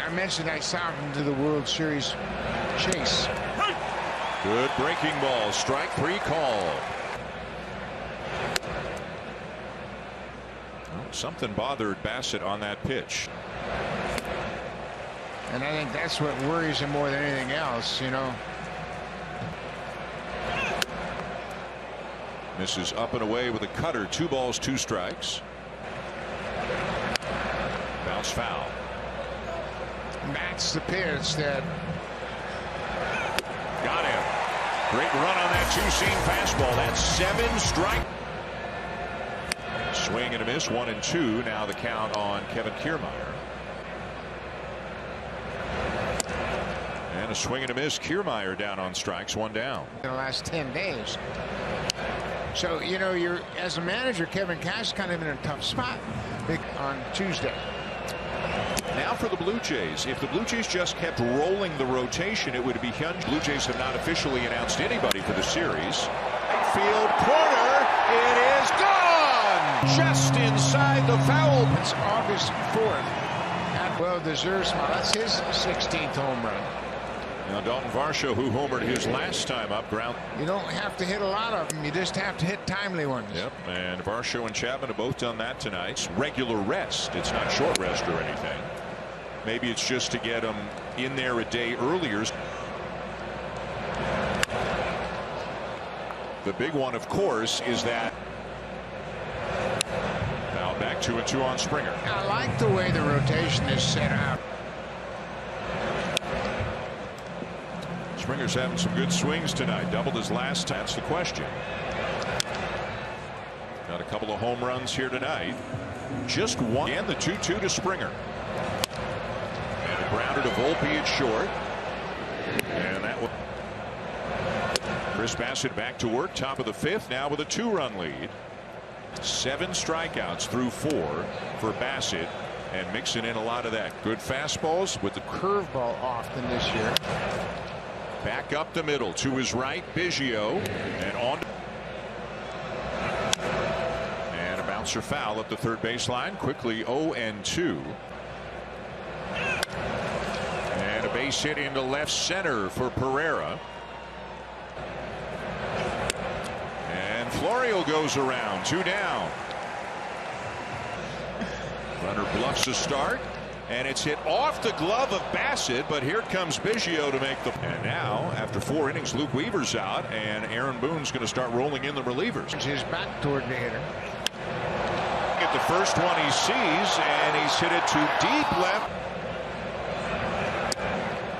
I mentioned I saw him to the World Series chase. Good breaking ball. Strike three call. Well, something bothered Bassett on that pitch. And I think that's what worries him more than anything else, you know. Misses up and away with a cutter. 2 balls, 2 strikes. Bounce foul. And that's the pitch that got him. Great run on that two-seam fastball. That's 7 strike. Swing and a miss. 1-2. Now the count on Kevin Kiermaier. And a swing and a miss. Kiermaier down on strikes. 1 down. In the last 10 days. So, you know, you're as a manager, Kevin Cash kind of in a tough spot on Tuesday. Now for the Blue Jays. If the Blue Jays just kept rolling the rotation, it would be huge. Blue Jays have not officially announced anybody for the series. Field corner. It is gone. Just inside the foul. It's August 4th. That well-deserved smile. That's his 16th home run. Now Dalton Varsho, who homered his last time up, ground. You don't have to hit a lot of them. You just have to hit timely ones. Yep, and Varsho and Chapman have both done that tonight. It's regular rest. It's not short rest or anything. Maybe it's just to get them in there a day earlier. The big one, of course, is that now back 2-2 on Springer. I like the way the rotation is set out. Springer's having some good swings tonight. Doubled his last. That's the question. Got a couple of home runs here tonight. Just one. And the 2-2 to Springer. And a grounder to Volpe at short. And that was Chris Bassett back to work. Top of the 5th. Now with a 2-run lead. 7 strikeouts through 4 for Bassett. And mixing in a lot of that. Good fastballs with the curveball often this year. Back up the middle to his right, Biggio, and on. And a bouncer foul at the third baseline. Quickly 0-2. And a base hit into left center for Pereira. And Florio goes around. 2 down. Runner bluffs a start. And it's hit off the glove of Bassett, but here comes Biggio to make the. And now, after 4 innings, Luke Weaver's out, and Aaron Boone's going to start rolling in the relievers. His back toward the hitter. At the first one he sees, and he's hit it to deep left.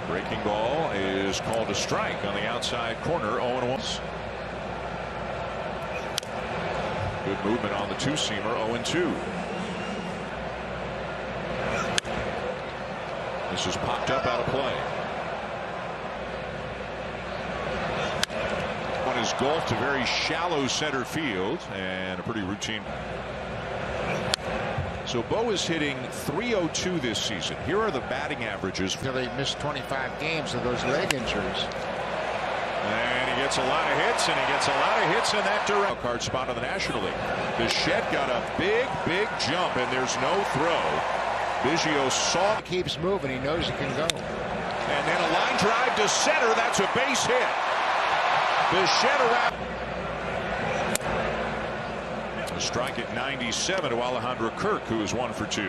Breaking ball is called a strike on the outside corner. 0-1. Good movement on the two-seamer. 0-2. This is popped up out of play. One is golfed to very shallow center field, and a pretty routine. So Bo is hitting .302 this season. Here are the batting averages. He missed 25 games of those leg injuries. And he gets a lot of hits, and he gets a lot of hits in that direction. Card spot in the National League. Bichette got a big jump, and there's no throw. Biggio saw. Keeps moving. He knows he can go. And then a line drive to center. That's a base hit. Bichette around. A strike at 97 to Alejandro Kirk, who is 1 for 2.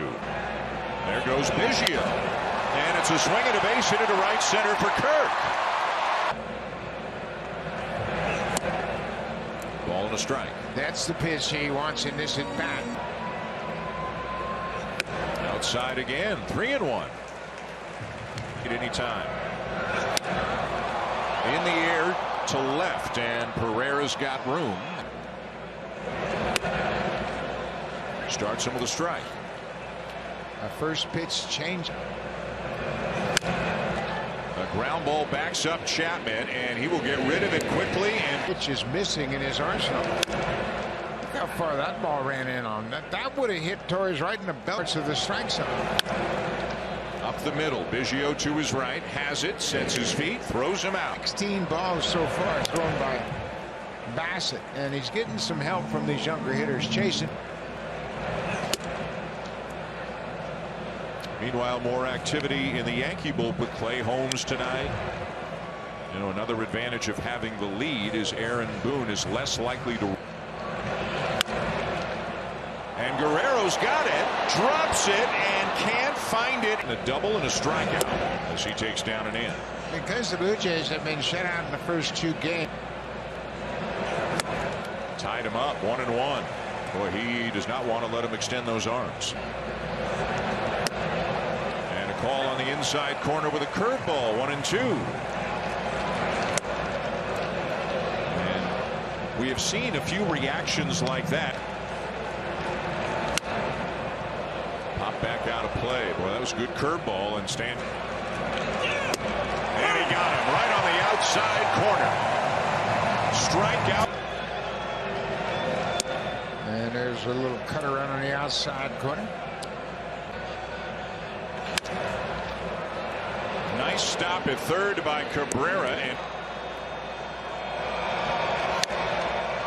There goes Biggio. And it's a swing and a base hit to right center for Kirk. Ball and a strike. That's the pitch he wants in this at bat. Outside again, 3-1. At any time. In the air to left, and Pereira's got room. Starts him with a strike. A first pitch change. A ground ball backs up Chapman, and he will get rid of it quickly. And pitch is missing in his arsenal. Look how far that ball ran in on. That would have hit Torres right in the belts of the strike zone. Up the middle, Biggio to his right, has it, sets his feet, throws him out. 16 balls so far thrown by Bassett, and he's getting some help from these younger hitters chasing. Meanwhile, more activity in the Yankee bullpen with Clay Holmes tonight. You know, another advantage of having the lead is Aaron Boone is less likely to. And Guerrero's got it, drops it, and can't find it. And a double and a strikeout as he takes down an in. Because the Blue Jays have been shut out in the first 2 games. Tied him up 1-1. Boy, he does not want to let him extend those arms. And a call on the inside corner with a curveball, 1-2. And we have seen a few reactions like that. Pop back out of play. Boy, that was a good curveball and stand. And he got him right on the outside corner. Strikeout. And there's a little cut around on the outside corner. Nice stop at third by Cabrera.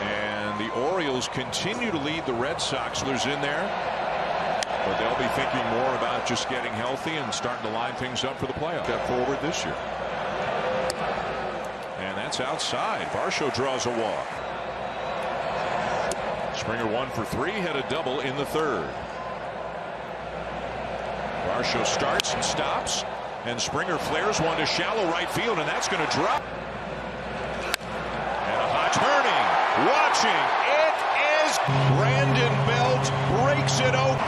And the Orioles continue to lead the Red Sox. There's in there. But they'll be thinking more about just getting healthy and starting to line things up for the playoffs. Step forward this year. And that's outside. Varsho draws a walk. Springer 1 for 3, had a double in the third. Varsho starts and stops, and Springer flares one to shallow right field, and that's going to drop. And a hot turning, watching. It is Brandon Belt breaks it open.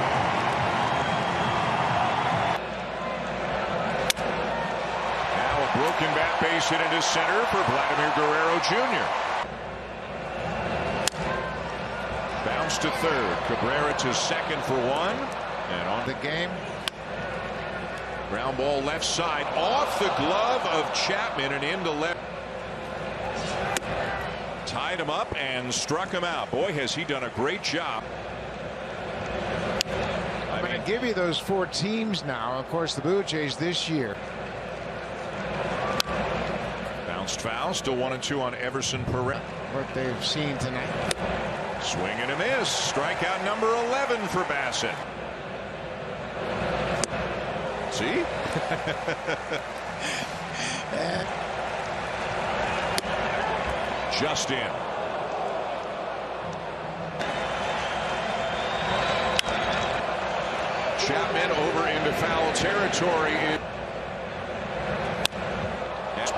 Broken bat base hit into center for Vladimir Guerrero Jr. Bounce to third. Cabrera to second for 1. And on The game. ground ball left side off the glove of Chapman and into left. Tied him up and struck him out. Boy, has he done a great job. I'm going to give you those 4 teams now. Of course, the Blue Jays this year. Foul, still 1-2 on Everson Perez. What they've seen tonight. Swing and a miss. Strikeout number 11 for Bassett. See? Just in. Chapman over into foul territory.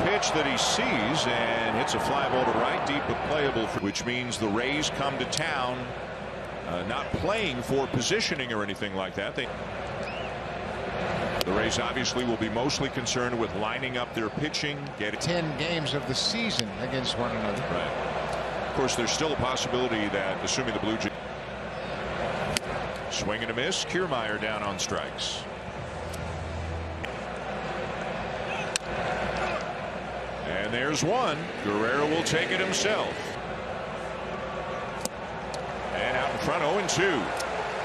Pitch that he sees and hits a fly ball to right deep but playable, which means the Rays come to town not playing for positioning or anything like that. The Rays obviously will be mostly concerned with lining up their pitching, getting 10 games of the season against one another. Right. Of course, there's still a possibility that, assuming the Blue Jays swing and a miss, Kiermaier down on strikes. And there's one. Guerrero will take it himself. And out in front, 0-2.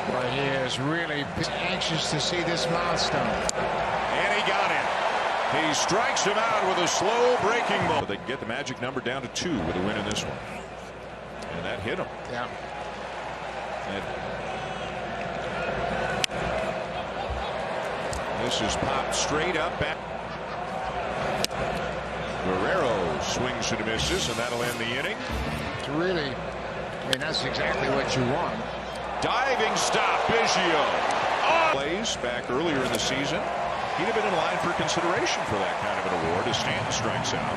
Well, he is really anxious to see this milestone. And he got it. He strikes him out with a slow breaking ball. They can get the magic number down to 2 with a win in this one. And that hit him. Yeah. And this is popped straight up back. Guerrero swings and misses, and that'll end the inning. It's really, I mean, that's exactly what you want. Diving stop, Biggio. Plays back earlier in the season. He'd have been in line for consideration for that kind of an award as Stanton strikes out.